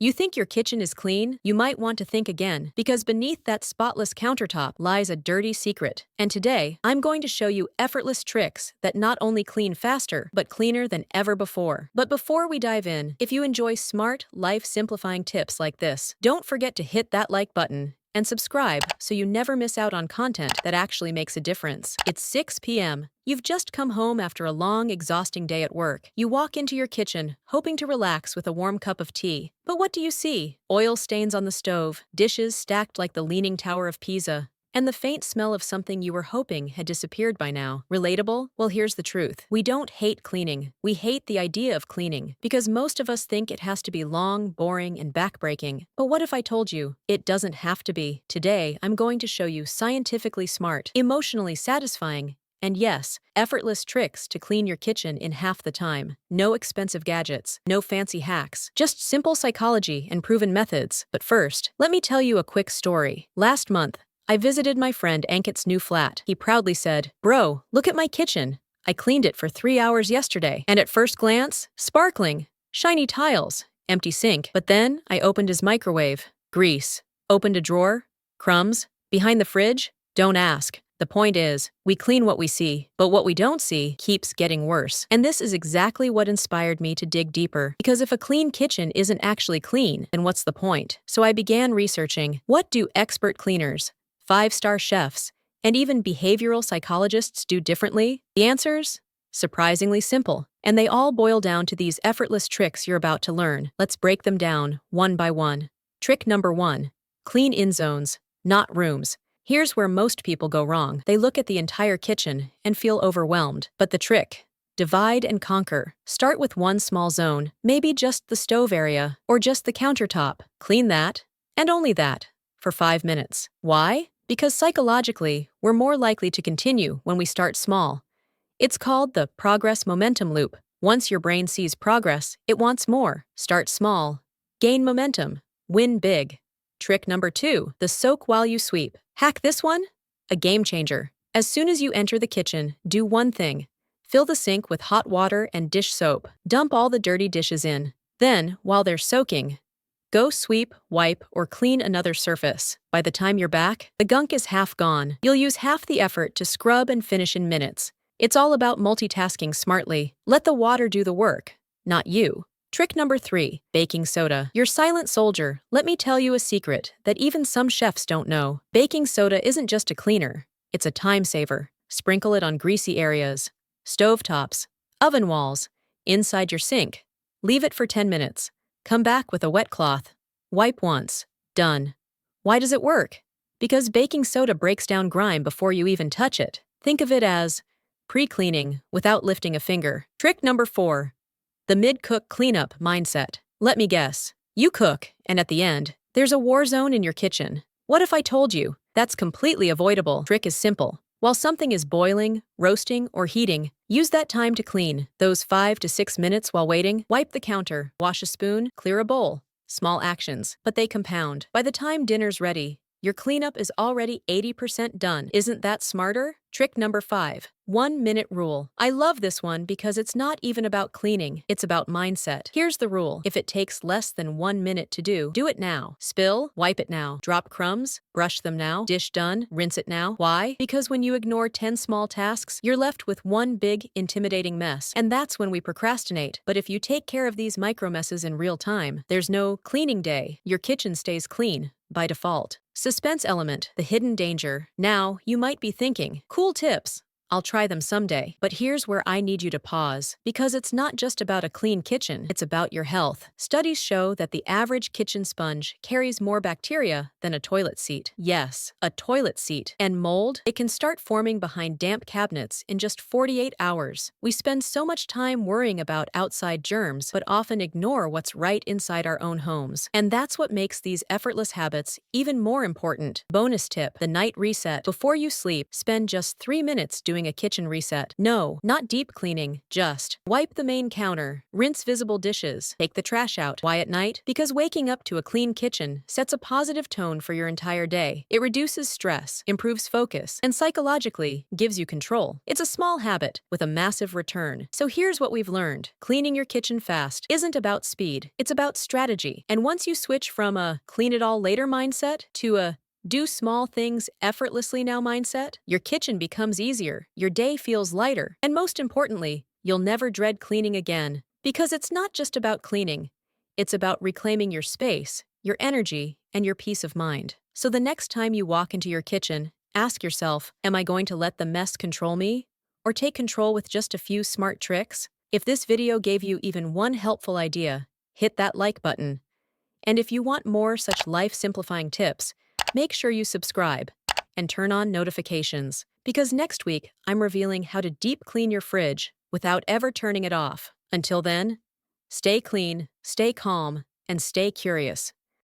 You think your kitchen is clean? You might want to think again, because beneath that spotless countertop lies a dirty secret. And today, I'm going to show you effortless tricks that not only clean faster, but cleaner than ever before. But before we dive in, if you enjoy smart, life-simplifying tips like this, don't forget to hit that like button and subscribe so you never miss out on content that actually makes a difference. It's 6 p.m. You've just come home after a long, exhausting day at work. You walk into your kitchen, hoping to relax with a warm cup of tea. But what do you see? Oil stains on the stove, dishes stacked like the Leaning Tower of Pisa, and the faint smell of something you were hoping had disappeared by now. Relatable? Well, here's the truth. We don't hate cleaning. We hate the idea of cleaning, because most of us think it has to be long, boring, and backbreaking. But what if I told you it doesn't have to be? Today, I'm going to show you scientifically smart, emotionally satisfying, and yes, effortless tricks to clean your kitchen in half the time. No expensive gadgets, no fancy hacks, just simple psychology and proven methods. But first, let me tell you a quick story. Last month, I visited my friend Ankit's new flat. He proudly said, "Bro, look at my kitchen. I cleaned it for 3 hours yesterday." And at first glance, sparkling, shiny tiles, empty sink. But then I opened his microwave. Grease. Opened a drawer. Crumbs. Behind the fridge. Don't ask. The point is, we clean what we see, but what we don't see keeps getting worse. And this is exactly what inspired me to dig deeper. Because if a clean kitchen isn't actually clean, then what's the point? So I began researching, what do expert cleaners, 5-star chefs, and even behavioral psychologists do differently? The answers? Surprisingly simple. And they all boil down to these effortless tricks you're about to learn. Let's break them down, one by one. Trick number 1. Clean in zones, not rooms. Here's where most people go wrong. They look at the entire kitchen and feel overwhelmed. But the trick: divide and conquer. Start with one small zone, maybe just the stove area, or just the countertop. Clean that, and only that, for 5 minutes. Why? Because psychologically, we're more likely to continue when we start small. It's called the progress momentum loop. Once your brain sees progress, it wants more. Start small, gain momentum, win big. Trick number 2, the soak while you sweep. Hack this one? A game changer. As soon as you enter the kitchen, do one thing. Fill the sink with hot water and dish soap. Dump all the dirty dishes in. Then, while they're soaking, go sweep, wipe, or clean another surface. By the time you're back, the gunk is half gone. You'll use half the effort to scrub and finish in minutes. It's all about multitasking smartly. Let the water do the work, not you. Trick number 3, baking soda. Your silent soldier. Let me tell you a secret that even some chefs don't know. Baking soda isn't just a cleaner, it's a time saver. Sprinkle it on greasy areas, stovetops, oven walls, inside your sink. Leave it for 10 minutes. Come back with a wet cloth. Wipe once. Done. Why does it work? Because baking soda breaks down grime before you even touch it. Think of it as pre-cleaning without lifting a finger. Trick number 4. The mid-cook cleanup mindset. Let me guess. You cook, and at the end, there's a war zone in your kitchen. What if I told you that's completely avoidable? Trick is simple. While something is boiling, roasting, or heating, use that time to clean. Those 5 to 6 minutes while waiting, wipe the counter, wash a spoon, clear a bowl. Small actions, but they compound. By the time dinner's ready, your cleanup is already 80% done. Isn't that smarter? Trick number 5. 1-minute rule. I love this one because it's not even about cleaning, it's about mindset. Here's the rule. If it takes less than 1 minute to do it now. Spill, wipe it now. Drop crumbs, brush them now. Dish done, rinse it now. Why? Because when you ignore 10 small tasks, you're left with one big, intimidating mess. And that's when we procrastinate. But if you take care of these micro messes in real time, there's no cleaning day. Your kitchen stays clean by default. Suspense element, the hidden danger. Now, you might be thinking, cool tips. I'll try them someday. But here's where I need you to pause, because it's not just about a clean kitchen, it's about your health. Studies show that the average kitchen sponge carries more bacteria than a toilet seat. Yes, a toilet seat. And mold, it can start forming behind damp cabinets in just 48 hours. We spend so much time worrying about outside germs, but often ignore what's right inside our own homes. And that's what makes these effortless habits even more important. Bonus tip, the night reset. Before you sleep, spend just 3 minutes doing doing a kitchen reset. No, not deep cleaning, just wipe the main counter, rinse visible dishes, take the trash out. Why at night? Because waking up to a clean kitchen sets a positive tone for your entire day. It reduces stress, improves focus, and psychologically gives you control. It's a small habit with a massive return. So here's what we've learned. Cleaning your kitchen fast isn't about speed, it's about strategy. And once you switch from a clean it all later mindset to a do small things effortlessly now mindset, your kitchen becomes easier, your day feels lighter, and most importantly, you'll never dread cleaning again. Because it's not just about cleaning, it's about reclaiming your space, your energy, and your peace of mind. So the next time you walk into your kitchen, ask yourself, am I going to let the mess control me? Or take control with just a few smart tricks? If this video gave you even one helpful idea, hit that like button. And if you want more such life-simplifying tips, make sure you subscribe and turn on notifications, because next week I'm revealing how to deep clean your fridge without ever turning it off. Until then, stay clean, stay calm, and stay curious.